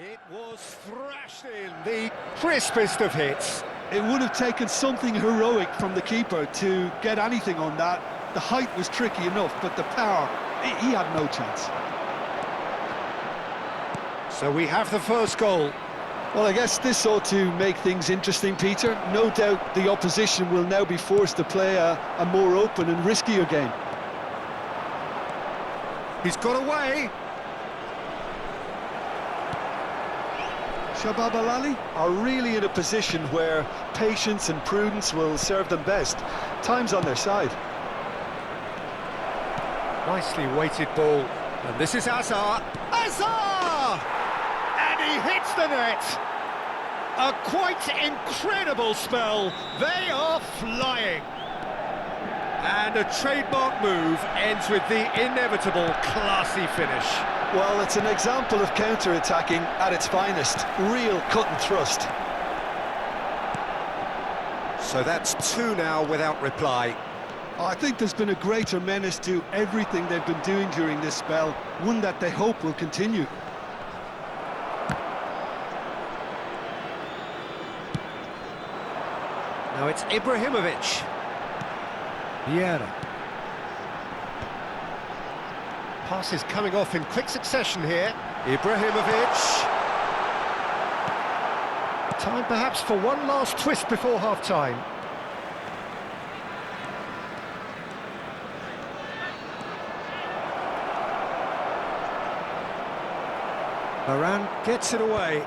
It was thrashed in, the crispest of hits. It would have taken something heroic from the keeper to get anything on that. The height was tricky enough, but the power, he had no chance. So we have the first goal. Well, I guess this ought to make things interesting, Peter. No doubt the opposition will now be forced to play a more open and riskier game. He's got away. Shabab Al Ahly are really in a position where patience and prudence will serve them best. Time's on their side. Nicely weighted ball. And this is Azar. Azar! And he hits the net. A quite incredible spell. They are flying. And a trademark move ends with the inevitable classy finish. Well, it's an example of counter-attacking at its finest. Real cut and thrust. So that's two now without reply. I think there's been a greater menace to everything they've been doing during this spell, one that they hope will continue. Now it's Ibrahimovic. Vieira. Passes coming off in quick succession here. Ibrahimovic. Time perhaps for one last twist before half-time. Varane gets it away.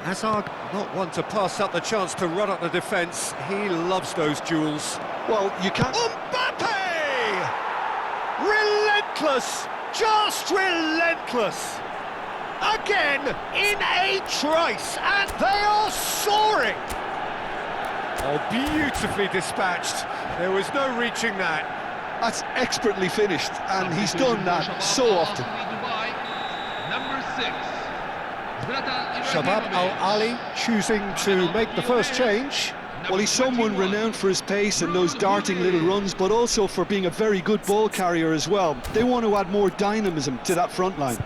Hazard, not one to pass up the chance to run up the defence. He loves those duels. Well, you can't... Mbappe! Relentless! Just relentless! Again, in a trice, and they are soaring! Oh, beautifully dispatched. There was no reaching that. That's expertly finished, and he's done that so often. Shabab Al Ahly choosing to make the first change. Well, he's someone renowned for his pace and those darting little runs, but also for being a very good ball carrier as well. They want to add more dynamism to that front line.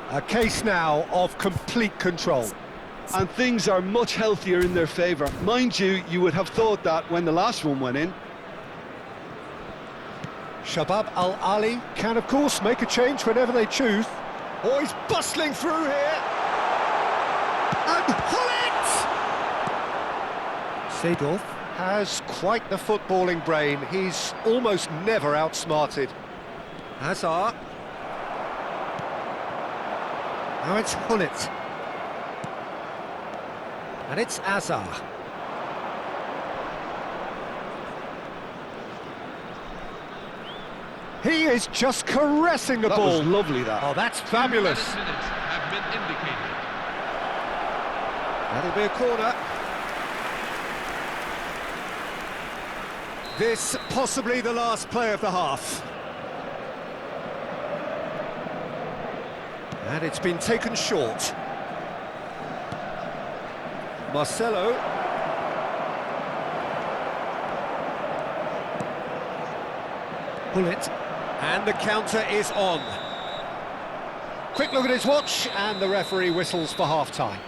A case now of complete control. And things are much healthier in their favour. Mind you, you would have thought that when the last one went in. Shabab Al Ahly can, of course, make a change whenever they choose. Oh, he's bustling through here. And Hullet! Seedorf has quite the footballing brain. He's almost never outsmarted. Hazard. Now it's Hullet. And it's Azar. He is just caressing the ball. That was lovely, that. Oh, that's fabulous. Have been indicated. That'll be a corner. This possibly the last play of the half. And it's been taken short. Marcelo. Hullet. And the counter is on. Quick look at his watch, and the referee whistles for half-time.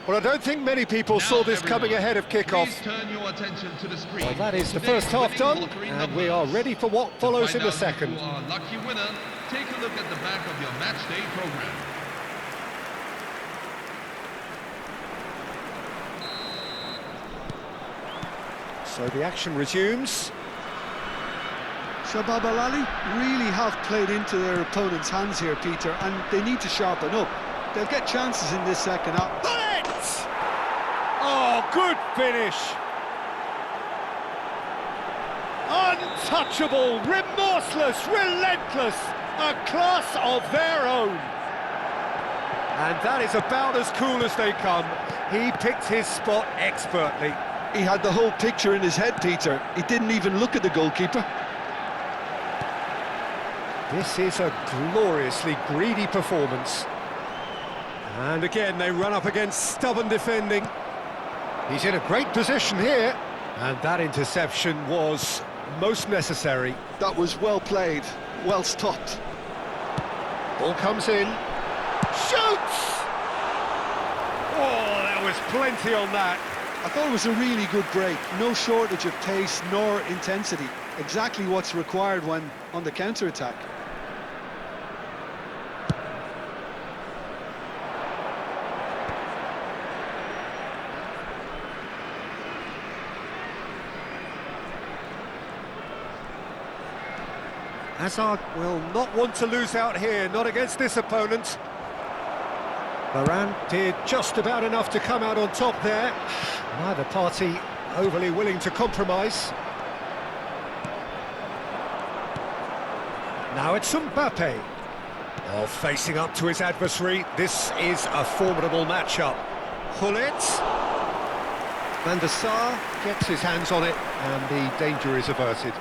Well, I don't think many people saw this coming ahead of kickoff. Please turn your attention to the screen. Well, that is the first half done, and we are ready for what follows in the second. Our lucky winner, take a look at the back of your match day program. So the action resumes. Shabab Al Ahly really have played into their opponent's hands here, Peter, and they need to sharpen up. They'll get chances in this second half. Bullet! Oh, good finish! Untouchable, remorseless, relentless, a class of their own. And that is about as cool as they come. He picked his spot expertly. He had the whole picture in his head, Peter. He didn't even look at the goalkeeper. This is a gloriously greedy performance. And again, they run up against stubborn defending. He's in a great position here. And that interception was most necessary. That was well played, well stopped. Ball comes in. Shoots! Oh, there was plenty on that. I thought it was a really good break. No shortage of pace nor intensity. Exactly what's required when on the counter-attack. Hazard will not want to lose out here, not against this opponent. Varane did just about enough to come out on top there. Neither party overly willing to compromise. Now it's Mbappe. Oh, facing up to his adversary. This is a formidable matchup. Gullit. Van der Sar gets his hands on it and the danger is averted.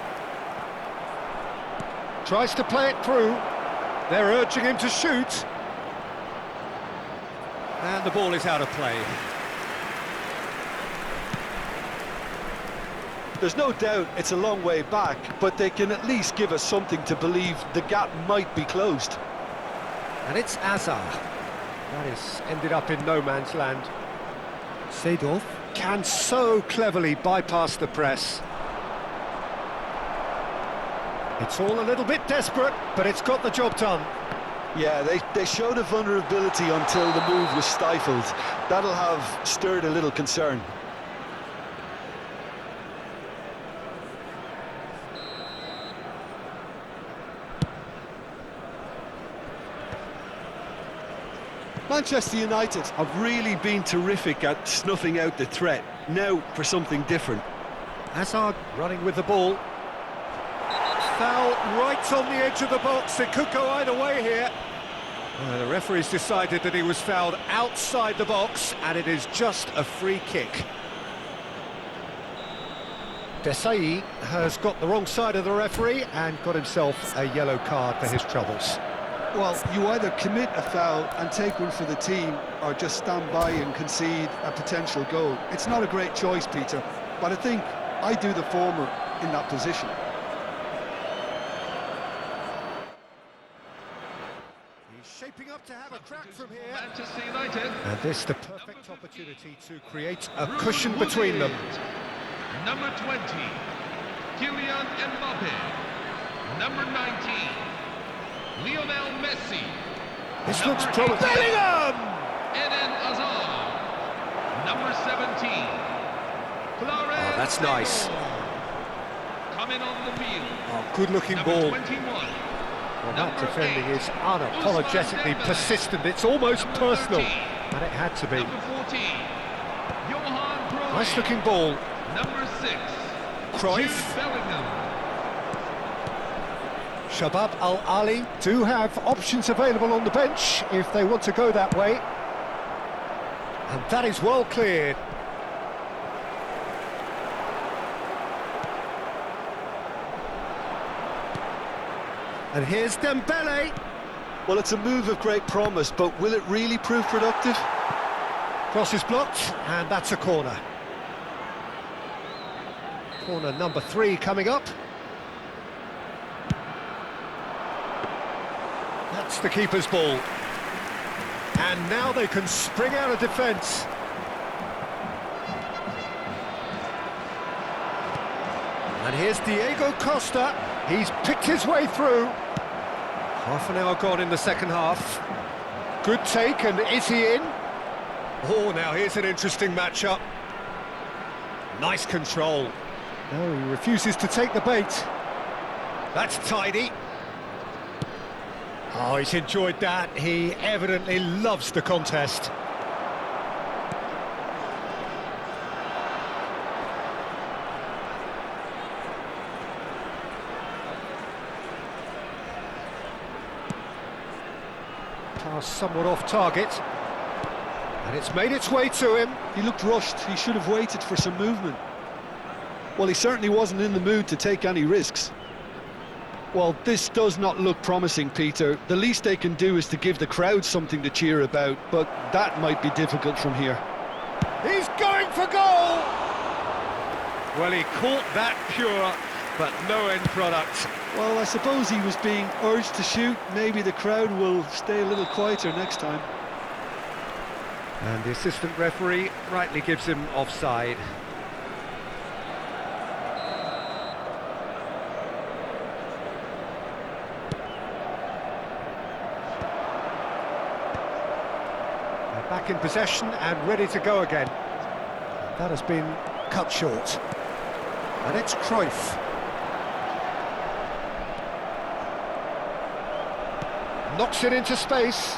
Tries to play it through. They're urging him to shoot. And the ball is out of play. There's no doubt it's a long way back, but they can at least give us something to believe the gap might be closed. And it's Hazard. That has ended up in no man's land. Seedorf can so cleverly bypass the press. It's all a little bit desperate, but it's got the job done. Yeah, they showed a vulnerability until the move was stifled. That'll have stirred a little concern. Manchester United have really been terrific at snuffing out the threat. Now for something different. Hazard running with the ball. Foul right on the edge of the box. It could go either way here. The referee's decided that he was fouled outside the box, and it is just a free kick. Desailly has got the wrong side of the referee and got himself a yellow card for his troubles. Well, you either commit a foul and take one for the team, or just stand by and concede a potential goal. It's not a great choice, Peter, but I think I do the former in that position. He's shaping up to have a crack from here. Manchester United. And this the perfect opportunity to create a cushion between them. Number 20, Kylian Mbappe. Number 19, Lionel Messi. This looks Number promising. 18, Bellingham! Eden Hazard. Number 17, Clarence. Oh, that's nice. Coming on the field. Oh, good-looking Number ball. 21. Well, that Number defending 8, is unapologetically Ousmane Dembélé. persistent. It's almost Number personal, 13, and it had to be. Number 14, Johan Cruyff. Nice-looking ball. Number 6, Cruyff. Jude Bellingham. Shabab Al-Ali do have options available on the bench if they want to go that way. And that is well cleared. And here's Dembele. Well, it's a move of great promise, but will it really prove productive? Cross is blocked, and that's a corner. Corner number 3 coming up. That's the keeper's ball. And now they can spring out of defence. And here's Diego Costa. He's picked his way through. Half an hour gone in the second half. Good take, and is he in? Oh, now here's an interesting matchup. Nice control. No, he refuses to take the bait. That's tidy. Oh, he's enjoyed that. He evidently loves the contest. Pass somewhat off target. And it's made its way to him. He looked rushed. He should have waited for some movement. Well, he certainly wasn't in the mood to take any risks. Well, this does not look promising, Peter. The least they can do is to give the crowd something to cheer about, but that might be difficult from here. He's going for goal! Well, he caught that pure, but no end product. Well, I suppose he was being urged to shoot. Maybe the crowd will stay a little quieter next time. And the assistant referee rightly gives him offside. They're back in possession and ready to go again. That has been cut short. And it's Cruyff. Knocks it into space.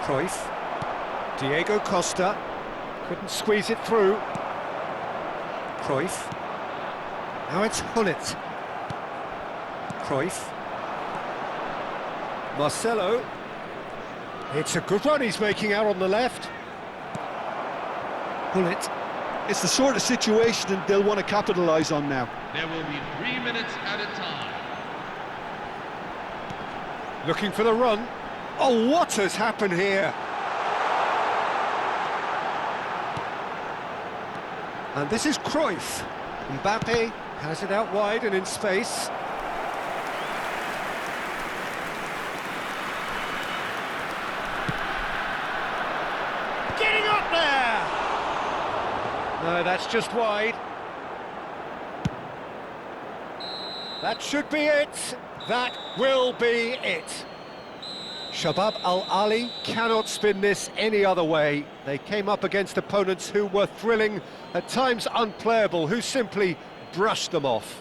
Cruyff. Diego Costa couldn't squeeze it through. Cruyff. Now it's Gullit. Cruyff. Marcelo. It's a good run he's making out on the left. Gullit. It's the sort of situation that they'll want to capitalise on now. There will be 3 minutes at a time. Looking for the run. Oh, what has happened here? And this is Cruyff. Mbappe has it out wide and in space. Getting up there! No, that's just wide. That should be it. That will be it. Shabab Al-Ali cannot spin this any other way. They came up against opponents who were thrilling, at times unplayable, who simply brushed them off.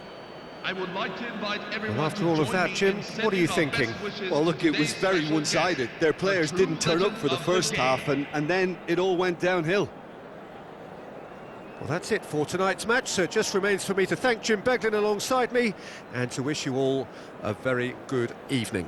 I would like to invite everyone. And after all of that, Jim, what are you thinking? Well, look, it was very one-sided. Their players didn't turn up for the first half, and then it all went downhill. Well, that's it for tonight's match, so it just remains for me to thank Jim Beglin alongside me and to wish you all a very good evening.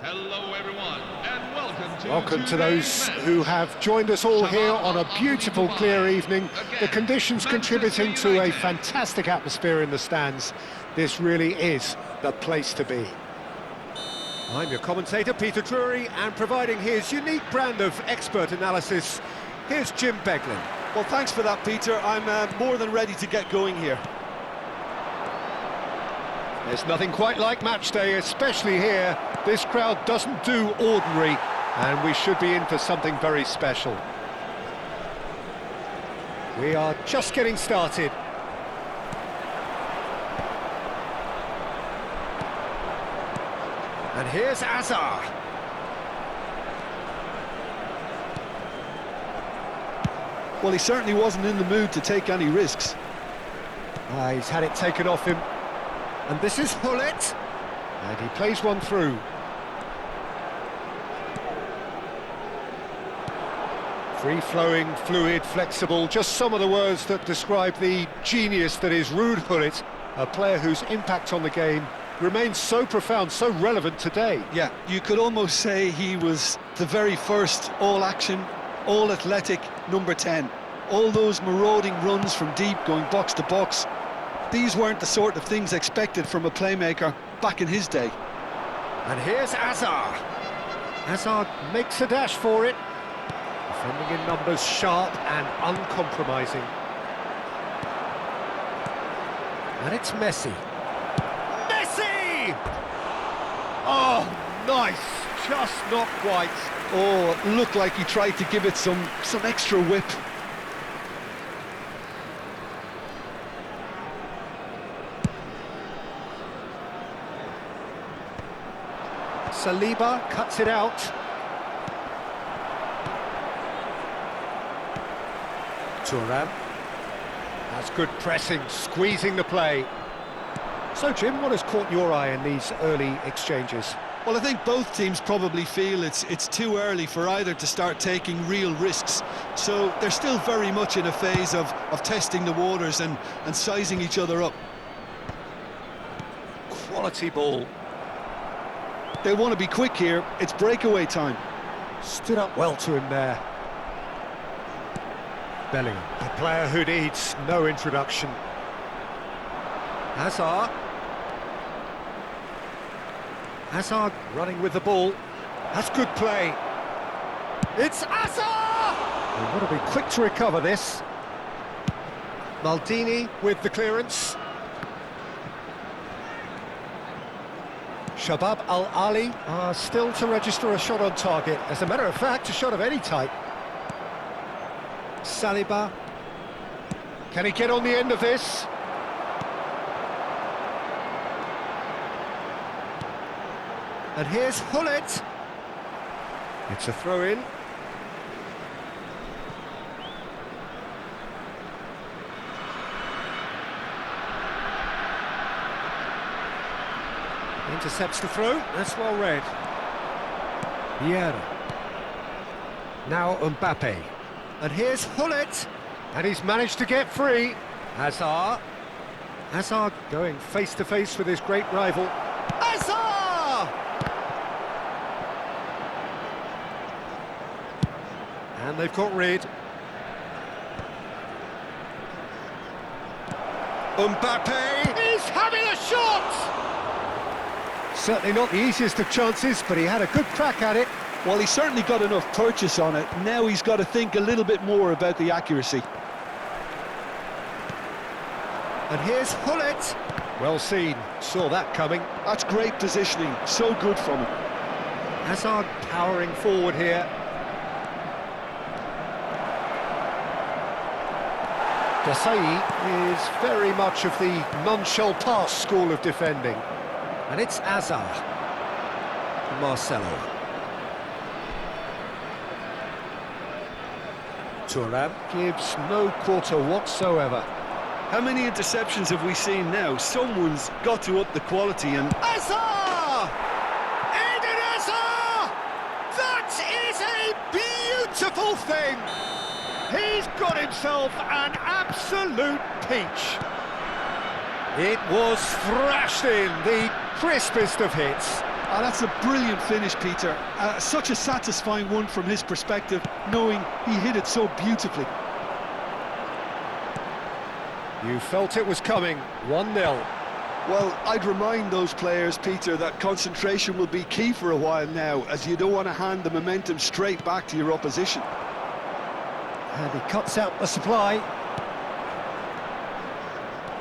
Hello, everyone, and welcome Welcome to today's those match. who have joined us all here on a beautiful, clear evening. The conditions contributing to a fantastic atmosphere in the stands. This really is the place to be. I'm your commentator, Peter Drury, and providing his unique brand of expert analysis, here's Jim Beglin. Well, thanks for that, Peter. I'm more than ready to get going here. There's nothing quite like match day, especially here. This crowd doesn't do ordinary, and we should be in for something very special. We are just getting started. And here's Azar. Well, he certainly wasn't in the mood to take any risks. He's had it taken off him. And this is Hullet. And he plays one through. Free-flowing, fluid, flexible, just some of the words that describe the genius that is Ruud Gullit, a player whose impact on the game remains so profound, so relevant today. Yeah, you could almost say he was the very first all-action, all-athletic number 10. All those marauding runs from deep, going box to box. These weren't the sort of things expected from a playmaker back in his day. And here's Azar. Azar makes a dash for it. Defending in numbers, sharp and uncompromising. And it's Messi. Messi! Oh, nice. Just not quite. Oh, it looked like he tried to give it some extra whip. Saliba cuts it out. Thuram. That's good pressing, squeezing the play. So, Jim, what has caught your eye in these early exchanges? Well, I think both teams probably feel it's too early for either to start taking real risks. So they're still very much in a phase of testing the waters and sizing each other up. Quality ball. They want to be quick here. It's breakaway time. Stood up well to him there. Bellingham, a player who needs no introduction. Hazard. Hazard running with the ball. That's good play. It's Hazard! They want to be quick to recover this. Maldini with the clearance. Shabab Al-Ali are still to register a shot on target. As a matter of fact, a shot of any type. Saliba. Can he get on the end of this? And here's Hullet. It's a throw-in. Intercepts the throw. That's well read. Vieira. Now Mbappe. And here's Hullet. And he's managed to get free. Hazard. Hazard going face-to-face with his great rival. Hazard! And they've got rid. Mbappe is having a shot! Certainly not the easiest of chances, but he had a good crack at it. Well, he certainly got enough purchase on it. Now he's got to think a little bit more about the accuracy. And here's Hullet. Well seen, saw that coming. That's great positioning, so good from him. Hazard powering forward here. Desailly is very much of the none-shall-pass school of defending. And it's Azar. Marcelo. Thuram gives no quarter whatsoever. How many interceptions have we seen now? Someone's got to up the quality and... Azar! Eden Hazard! That is a beautiful thing! He's got himself an absolute peach. It was thrashed in, the crispest of hits. Oh, that's a brilliant finish, Peter. Such a satisfying one from his perspective, knowing he hit it so beautifully. You felt it was coming, 1-0. Well, I'd remind those players, Peter, that concentration will be key for a while now, as you don't want to hand the momentum straight back to your opposition. And he cuts out the supply.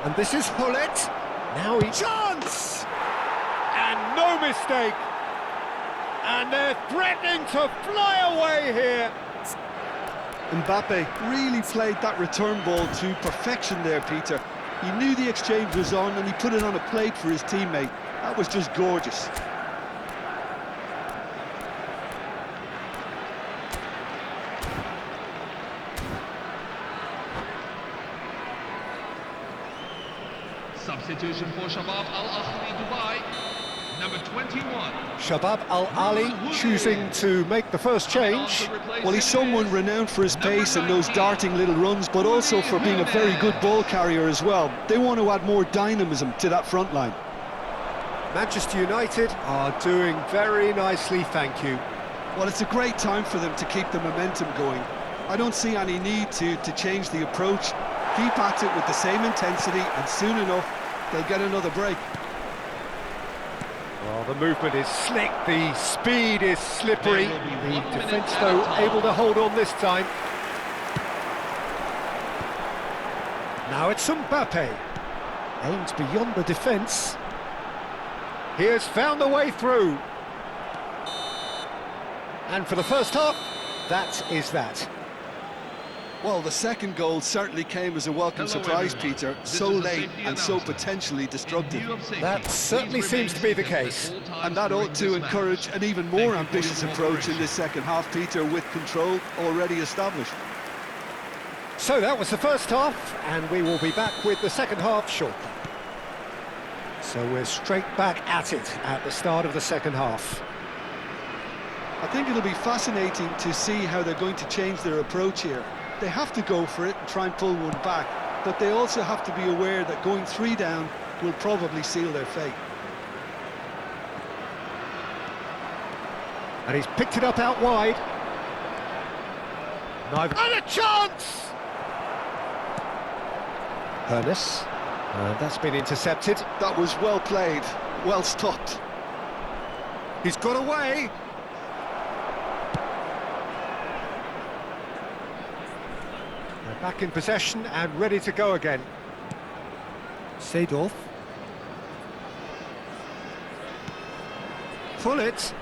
And this is Hullet. Now he... Chance! And no mistake! And they're threatening to fly away here! Mbappe really played that return ball to perfection there, Peter. He knew the exchange was on and he put it on a plate for his teammate. That was just gorgeous. Substitution for Shabab Al Ahly Dubai, number 21. Shabab Al Ahly choosing to make the first change. Well, he's someone renowned for his pace and those darting little runs, but also for being a very good ball carrier as well. They want to add more dynamism to that front line. Manchester United are doing very nicely, thank you. Well, it's a great time for them to keep the momentum going. I don't see any need to change the approach. Keep at it with the same intensity, and soon enough, they'll get another break. Well, the movement is slick, the speed is slippery. The defence, though, able to hold on this time. Now it's Mbappe. Aims beyond the defence. He has found the way through. And for the first half, that is that. Well, the second goal certainly came as a welcome surprise, everyone. Peter. This So is a late safety and so announcement. potentially destructive. That certainly seems to be the case. And that ought to encourage an even more ambitious approach in this second half, Peter, with control already established. So that was the first half, and we will be back with the second half shortly. So we're straight back at it at the start of the second half. I think it'll be fascinating to see how they're going to change their approach here. They have to go for it and try and pull one back, but they also have to be aware that going 3 down will probably seal their fate. And he's picked it up out wide. Neither And a chance! Hernus. And that's been intercepted. That was well played, well stopped. He's got away. They're back in possession and ready to go again. Seedorf. Hullet.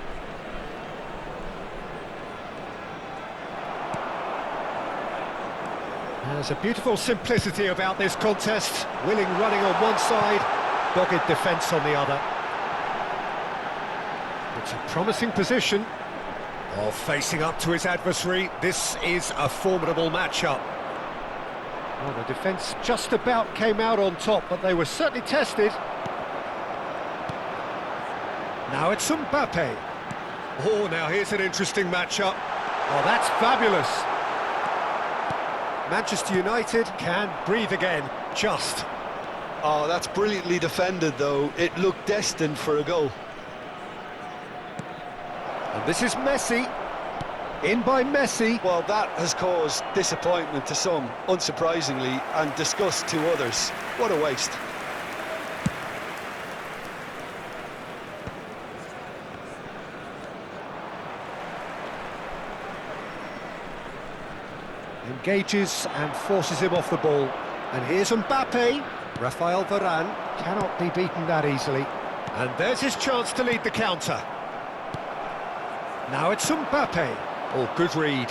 There's a beautiful simplicity about this contest. Willing running on one side, dogged defence on the other. It's a promising position. While facing up to his adversary, this is a formidable matchup. Well, the defence just about came out on top, but they were certainly tested. Now it's Mbappe. Oh, now here's an interesting matchup. Oh, that's fabulous. Manchester United can breathe again, just. Oh, that's brilliantly defended, though. It looked destined for a goal. And this is Messi. In by Messi. Well, that has caused disappointment to some, unsurprisingly, and disgust to others. What a waste. Engages and forces him off the ball. And here's Mbappe. Rafael Varane cannot be beaten that easily. And there's his chance to lead the counter. Now it's Mbappe. Oh, good read.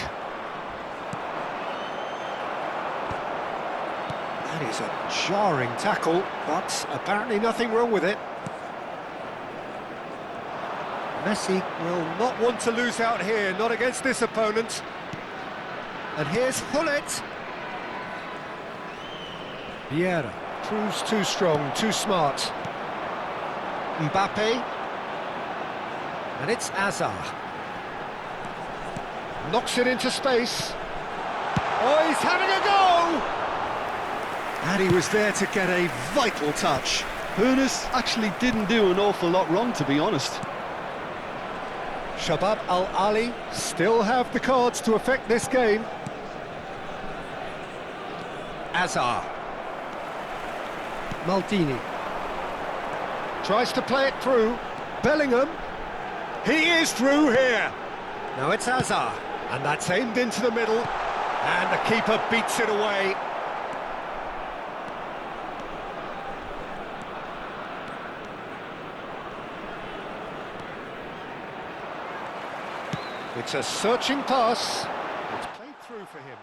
That is a jarring tackle, but apparently nothing wrong with it. Messi will not want to lose out here, not against this opponent. And here's Hullet. Vieira proves too strong, too smart. Mbappe. And it's Hazard. Knocks it into space. Oh, he's having a go! And he was there to get a vital touch. Hernus actually didn't do an awful lot wrong, to be honest. Shabab Al-Ali still have the cards to affect this game. Azar. Maldini. Tries to play it through. Bellingham. He is through here. Now it's Azar. And that's aimed into the middle. And the keeper beats it away. It's a searching pass. It's played through for him.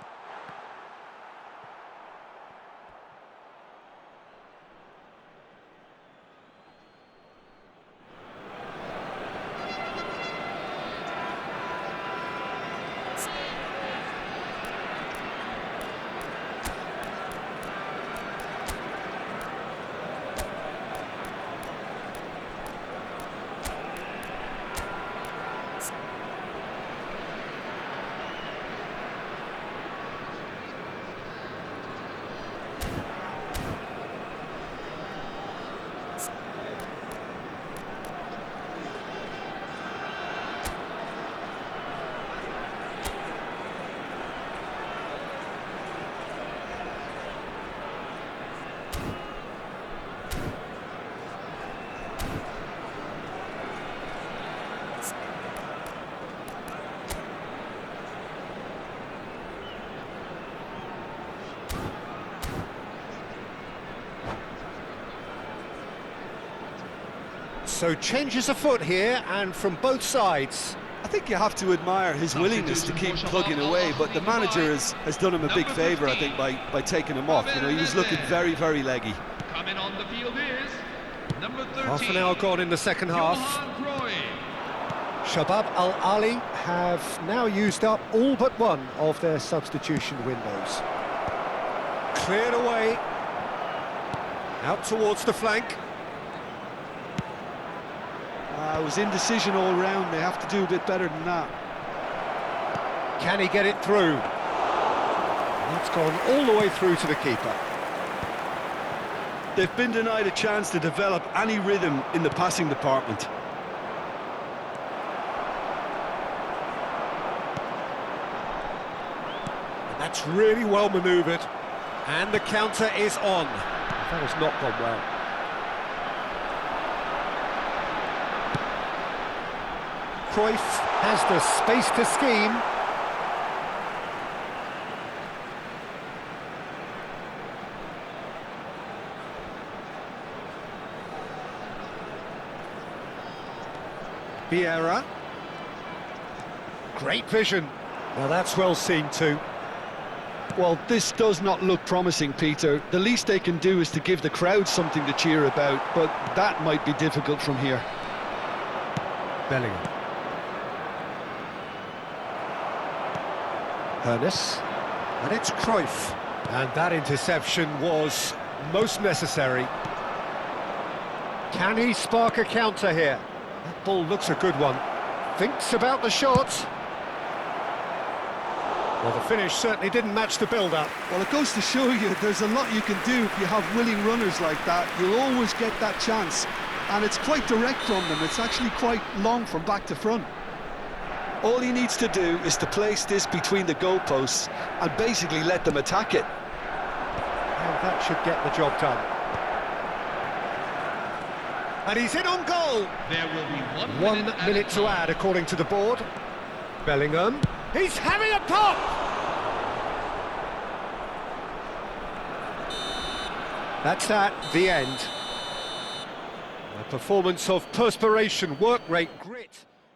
So changes afoot here, and from both sides. I think you have to admire his willingness to keep plugging away, but the manager has done him a big favour, I think, by taking him off. You know, he was looking very, very leggy. Coming on the field is number 13. Half an hour gone in the second half. Johan Cruyff. Shabab Al-Ali have now used up all but one of their substitution windows. Cleared away. Out towards the flank. It was indecision all round. They have to do a bit better than that. Can he get it through? That's gone all the way through to the keeper. They've been denied a chance to develop any rhythm in the passing department. That's really well manoeuvred. And the counter is on. That has not gone well. Cruyff has the space to scheme. Vieira. Great vision. Now that's well seen too. Well, this does not look promising, Peter. The least they can do is to give the crowd something to cheer about, but that might be difficult from here. Bellingham. Ernest, and it's Cruyff. And that interception was most necessary. Can he spark a counter here? That ball looks a good one. Thinks about the shot. Well, the finish certainly didn't match the build-up. Well, it goes to show you there's a lot you can do if you have willing runners like that. You'll always get that chance. And it's quite direct from them. It's actually quite long from back to front. All he needs to do is to place this between the goalposts and basically let them attack it. And that should get the job done. And he's in on goal! There will be 1 minute to add, according to the board. Bellingham. He's having a pop! That's that, the end. A performance of perspiration, work rate, grit.